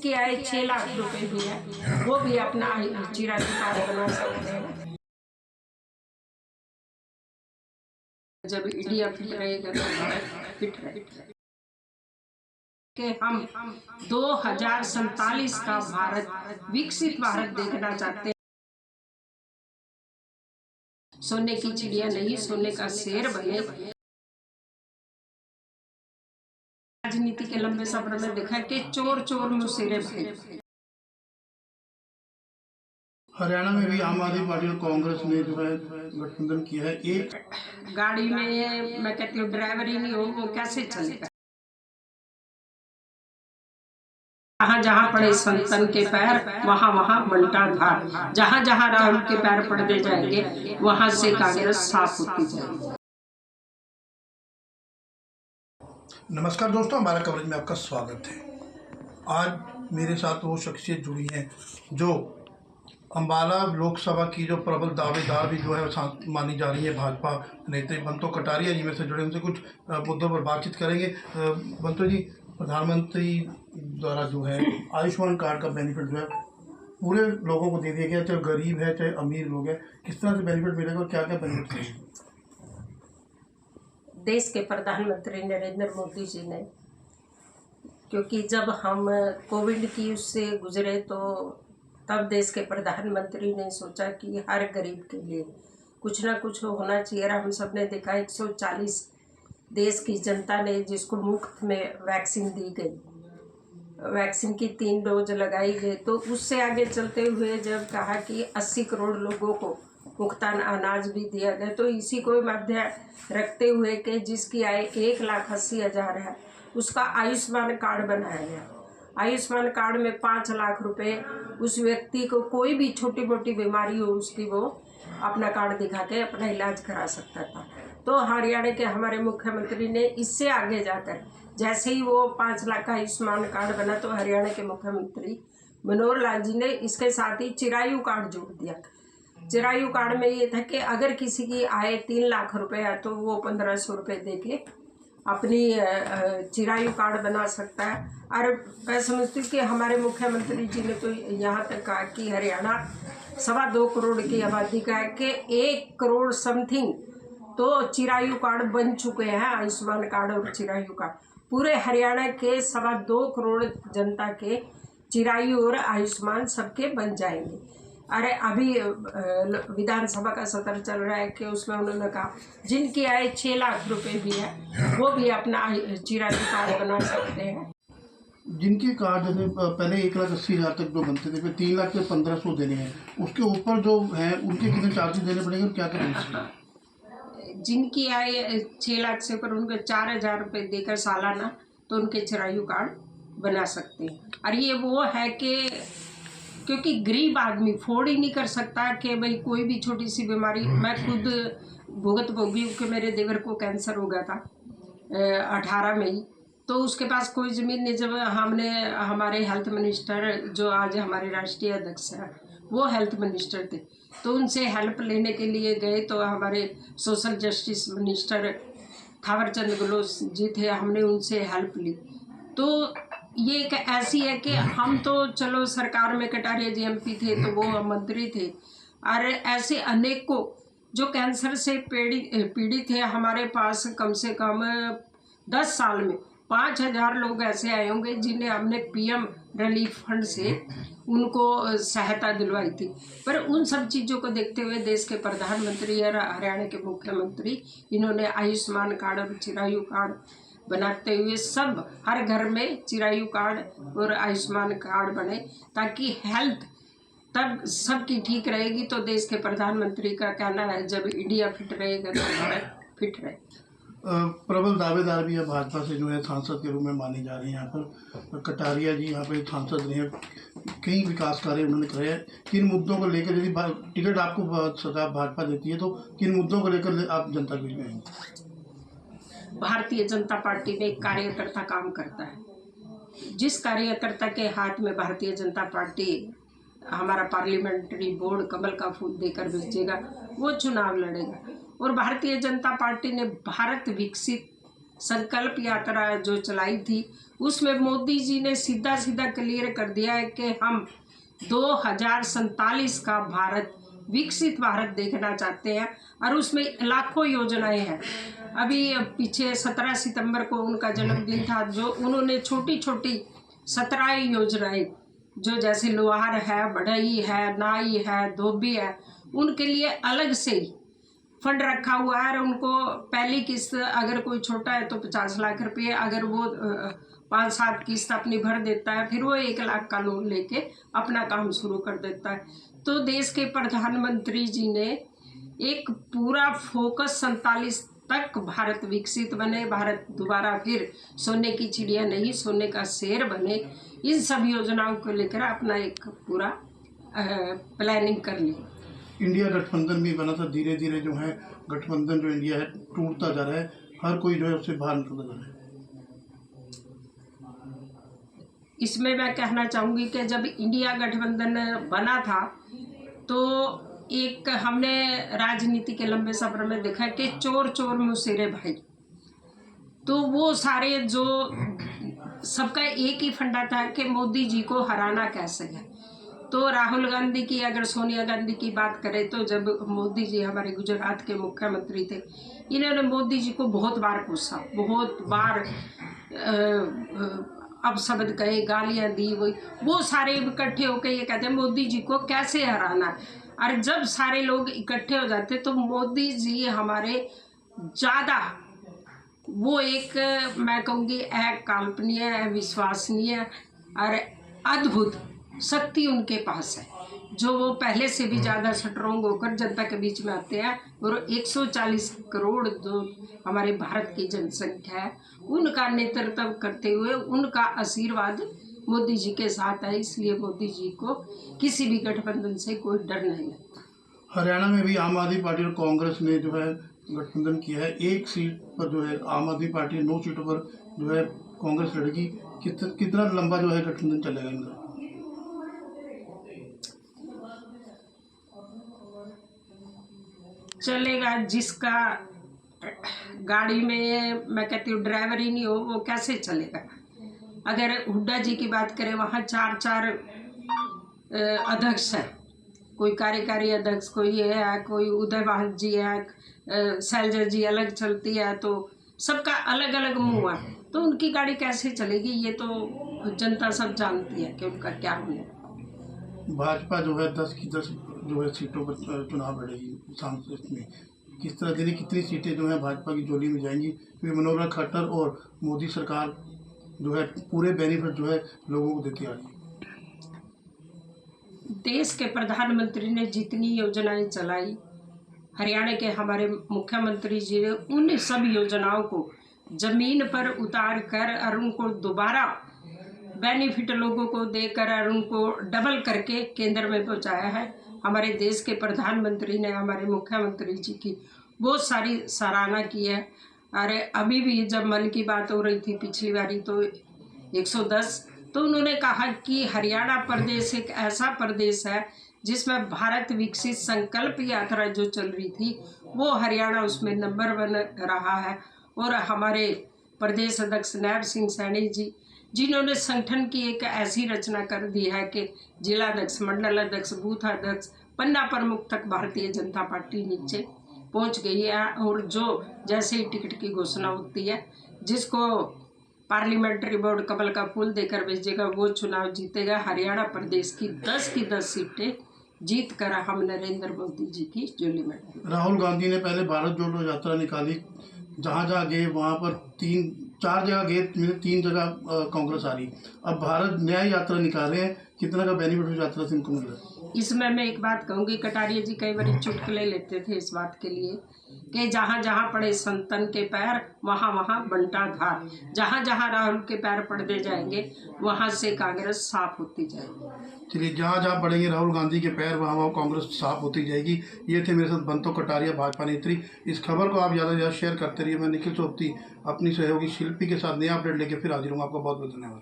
जिनकी आय 6 लाख रुपए भी है वो भी अपना चिरायु कार्ड बना सकते हैं। जब इंडिया फिट रहेगा तो भारत फिट रहेगा। कि हम 2047 का भारत विकसित भारत देखना चाहते हैं। सोने की चिड़िया नहीं, सोने का शेर बने। राजनीति के लंबे सफर में देखा है कि चोर चोर मुसेरे भाई। हरियाणा में भी आम आदमी पार्टी और कांग्रेस ने जो है गठबंधन किया है। एक गाड़ी में मैं कहती हूँ ड्राइवर ही नहीं हो वो कैसे चलेगा। जहाँ जहाँ पड़े संतन के पैर वहाँ वहाँ बंटा धार। जहाँ जहाँ राहुल के पैर पड़ते जाएंगे वहाँ से कांग्रेस साफ होती जाएगी। नमस्कार दोस्तों, हमारा कवरेज में आपका स्वागत है। आज मेरे साथ वो शख्सियत जुड़ी हैं जो अम्बाला लोकसभा की जो प्रबल दावेदार भी जो है मानी जा रही है भाजपा नेता बंतो कटारिया जी में से जुड़े, उनसे कुछ मुद्दों पर बातचीत करेंगे। बंतो जी, प्रधानमंत्री द्वारा जो है आयुष्मान कार्ड का बेनिफिट जो है पूरे लोगों को दे दिया गया, चाहे गरीब है चाहे अमीर लोग है, किस तरह से बेनिफिट मिलेगा और क्या क्या बेनिफिट है? देश के प्रधानमंत्री नरेंद्र मोदी जी ने, क्योंकि जब हम कोविड की उससे गुजरे तो तब देश के प्रधानमंत्री ने सोचा कि हर गरीब के लिए कुछ ना कुछ होना चाहिए। हम सब ने देखा 140 देश की जनता ने जिसको मुफ्त में वैक्सीन दी गई, वैक्सीन की 3 डोज लगाई गई, तो उससे आगे चलते हुए जब कहा कि 80 करोड़ लोगों को मुफ्तान अनाज भी दिया गया, तो इसी को मध्य रखते हुए कि जिसकी आय 1,80,000 है उसका आयुष्मान कार्ड बनाया गया। आयुष्मान कार्ड में 5 लाख रुपए उस व्यक्ति को कोई भी छोटी मोटी बीमारी हो उसकी वो अपना कार्ड दिखा के अपना इलाज करा सकता था। तो हरियाणा के हमारे मुख्यमंत्री ने इससे आगे जाकर जैसे ही वो 5 लाख का आयुष्मान कार्ड बना तो हरियाणा के मुख्यमंत्री मनोहर लाल जी ने इसके साथ ही चिरायु कार्ड जोड़ दिया। चिरायु कार्ड में ये था कि अगर किसी की आय 3 लाख रुपए है तो वो 1500 रुपये दे के अपनी चिरायु कार्ड बना सकता है। और मैं समझती हूँ कि हमारे मुख्यमंत्री जी ने तो यहाँ तक कहा कि हरियाणा 2.25 करोड़ की आबादी का है कि 1 करोड़ समथिंग तो चिरायु कार्ड बन चुके हैं। आयुष्मान कार्ड और चिरायु कार्ड पूरे हरियाणा के 2.25 करोड़ जनता के चिरायु और आयुष्मान सबके बन जाएंगे। अरे अभी विधानसभा का सत्र चल रहा है कि उसमें उन्होंने कहा जिनकी आय 6 लाख रुपए भी है वो भी अपना चिरायु कार्ड बना सकते हैं। जिनके कार्ड जैसे पहले 1,80,000 तक जो बनते थे, फिर 3 लाख से 1,500 देने हैं, उसके ऊपर जो है उनके कितने चार्जेस देने पड़ेंगे और क्या क्या बेनिफिट? जिनकी आय 6 लाख से ऊपर उनके 4,000 रुपये देकर सालाना तो उनके चिरायु कार्ड बना सकते हैं। और ये वो है कि क्योंकि गरीब आदमी फोड़ ही नहीं कर सकता कि भाई कोई भी छोटी सी बीमारी। मैं खुद भुगत भोगी हूँ कि मेरे देवर को कैंसर हो गया था 18 में ही, तो उसके पास कोई ज़मीन नहीं। जब हमने हमारे हेल्थ मिनिस्टर जो आज हमारे राष्ट्रीय अध्यक्ष हैं वो हेल्थ मिनिस्टर थे, तो उनसे हेल्प लेने के लिए गए तो हमारे social justice minister Thawarchand Gehlot ji थे, हमने उनसे हेल्प ली। तो ये एक ऐसी है कि हम तो चलो सरकार में कटारिया जी MP थे तो वो मंत्री थे, और ऐसे अनेकों जो कैंसर से पीड़ित थे हमारे पास कम से कम 10 साल में 5,000 लोग ऐसे आए होंगे जिन्हें हमने PM रिलीफ फंड से उनको सहायता दिलवाई थी। पर उन सब चीज़ों को देखते हुए देश के प्रधानमंत्री और हरियाणा के मुख्यमंत्री इन्होंने आयुष्मान कार्ड और चिरायु कार्ड बनाते हुए सब हर घर में चिरायु कार्ड और आयुष्मान कार्ड बने ताकि हेल्थ तब सबकी ठीक रहेगी। तो देश के प्रधानमंत्री का कहना है जब इंडिया फिट रहेगा तो भारत फिट रहे। प्रबल दावेदार भी है भाजपा से जो है सांसद के रूप में मानी जा रही है। यहाँ पर कटारिया जी यहाँ पे सांसद रहे हैं, कई विकास कार्य उन्होंने करे हैं। किन मुद्दों को लेकर यदि टिकट आपको सरकार भाजपा देती है तो किन मुद्दों को लेकर आप जनता के बीच में आएंगे? भारतीय जनता पार्टी में एक कार्यकर्ता काम करता है। जिस कार्यकर्ता के हाथ में भारतीय जनता पार्टी हमारा पार्लियामेंट्री बोर्ड कमल का फूल देकर भेजेगा वो चुनाव लड़ेगा। और भारतीय जनता पार्टी ने भारत विकसित संकल्प यात्रा जो चलाई थी, उसमें मोदी जी ने सीधा सीधा क्लियर कर दिया है कि हम 2047 का भारत, विकसित भारत देखना चाहते हैं, और उसमें लाखों योजनाएं हैं। अभी पीछे 17 सितंबर को उनका जन्मदिन था, जो उन्होंने छोटी छोटी 17 योजनाएं, जो जैसे लोहार है, बढ़ई है, नाई है, धोबी है, उनके लिए अलग से ही फंड रखा हुआ है। और उनको पहली किस्त अगर कोई छोटा है तो 50 लाख रुपये, अगर वो 5-7 किस्त अपनी भर देता है, फिर वो 1 लाख का लोन लेके अपना काम शुरू कर देता है। तो देश के प्रधानमंत्री जी ने एक पूरा फोकस 47 तक भारत विकसित बने, भारत दोबारा फिर सोने की चिड़िया नहीं, सोने का शेर बने, इन सब योजनाओं को लेकर अपना एक पूरा प्लानिंग कर ली। इंडिया गठबंधन भी बना था, धीरे धीरे जो है गठबंधन जो इंडिया है टूटता जा रहा है, हर कोई जो है उससे बाहर निकलता जा रहा है। इसमें मैं कहना चाहूँगी कि जब इंडिया गठबंधन बना था तो एक हमने राजनीति के लंबे सफर में देखा कि चोर चोर मुसेरे भाई, तो वो सारे जो सबका एक ही फंडा था कि मोदी जी को हराना कैसे है। तो राहुल गांधी की, अगर सोनिया गांधी की बात करें तो जब मोदी जी हमारे गुजरात के मुख्यमंत्री थे, इन्होंने मोदी जी को बहुत बार कोसा, बहुत बार अपशब्द कहे, गालियां दी, वो सारे इकट्ठे होकर ये कहते हैं मोदी जी को कैसे हराना है। और जब सारे लोग इकट्ठे हो जाते तो मोदी जी हमारे ज़्यादा, वो एक मैं कहूँगी अकाल्पनीय, अविश्वसनीय और अद्भुत शक्ति उनके पास है, जो वो पहले से भी ज़्यादा स्ट्रॉन्ग होकर जनता के बीच में आते हैं। और 140 करोड़ जो हमारे भारत की जनसंख्या है, उनका नेतृत्व करते हुए उनका आशीर्वाद मोदी जी के साथ है, इसलिए मोदी जी को किसी भी गठबंधन से कोई डर नहीं लगता। हरियाणा में भी आम आदमी पार्टी और कांग्रेस ने जो है गठबंधन किया है, 1 सीट पर जो है आम आदमी पार्टी, 9 सीटों पर जो है कांग्रेस लड़ेगी। कितना लंबा जो है गठबंधन चलेगा इनका? चलेगा जिसका गाड़ी में मैं कहती हूँ ड्राइवर ही नहीं हो, वो कैसे चलेगा। अगर हुड्डा जी की बात करें, वहाँ 4 अध्यक्ष हैं, कोई कार्यकारी अध्यक्ष, कोई ये है, कोई उदयभान जी है, शैलजा जी अलग चलती है, तो सबका अलग अलग मुँह है, तो उनकी गाड़ी कैसे चलेगी, ये तो जनता सब जानती है कि उनका क्या होने। भाजपा जो है 10 की 10 जो है सीटों पर चुनाव लड़ेगी सांसद में। किस तरह दिल्ली कितनी सीटें जो है भाजपा की झोली में जाएंगी, क्योंकि मनोहर खट्टर और मोदी सरकार जो है पूरे बेनिफिट जो है लोगों को देती आ रही है। देश के प्रधानमंत्री ने जितनी योजनाएं चलाई, हरियाणा के हमारे मुख्यमंत्री जी ने उन सब योजनाओं को जमीन पर उतार कर और उनको दोबारा बेनिफिट लोगों को देकर और उनको डबल करके केंद्र में पहुंचाया है। हमारे देश के प्रधानमंत्री ने हमारे मुख्यमंत्री जी की बहुत सारी सराहना की है। अरे अभी भी जब मन की बात हो रही थी पिछली बारी तो 110, तो उन्होंने कहा कि हरियाणा प्रदेश एक ऐसा प्रदेश है जिसमें भारत विकसित संकल्प यात्रा जो चल रही थी, वो हरियाणा उसमें नंबर 1 रहा है। और हमारे प्रदेश अध्यक्ष नायब सिंह सैनी जी, जिन्होंने संगठन की एक ऐसी रचना कर दी है कि जिला अध्यक्ष, मंडल अध्यक्ष, बूथ अध्यक्ष, पन्ना प्रमुख तक भारतीय जनता पार्टी नीचे पहुंच गई है। और जो जैसे ही टिकट की घोषणा होती है, जिसको पार्लियामेंट्री बोर्ड कमल का फूल देकर भेजेगा, वो चुनाव जीतेगा। हरियाणा प्रदेश की 10 की 10 सीटें जीत कर हम नरेंद्र मोदी जी की झोली में। राहुल गांधी ने पहले भारत जोड़ो यात्रा निकाली, जहाँ जहाँ गए वहाँ पर 4 जगह गए, 3 जगह कांग्रेस आ रही। अब भारत न्याय यात्रा निकाल रहे हैं, कितना का बेनिफिट उस यात्रा से इनको मिल रहा है? इसमें मैं एक बात कहूँगी, कटारिया जी कई बार चुटकुले लेते थे इस बात के लिए कि जहाँ जहाँ पड़े संतन के पैर, वहाँ वहाँ बंटा धार। जहाँ जहाँ राहुल के पैर पड़ते जाएंगे, वहाँ से कांग्रेस साफ होती जाएगी। चलिए, जहाँ जहाँ पड़ेंगे राहुल गांधी के पैर, वहाँ वहाँ कांग्रेस साफ होती जाएगी। ये थे मेरे साथ बंतो कटारिया, भाजपा नेत्री। इस खबर को आप ज़्यादा से ज़्यादा शेयर करते रहिए। मैं निखिल सोपती अपनी सहयोगी शिल्पी के साथ नया अपडेट लेके फिर हाजिर हूँ। आपका बहुत बहुत धन्यवाद।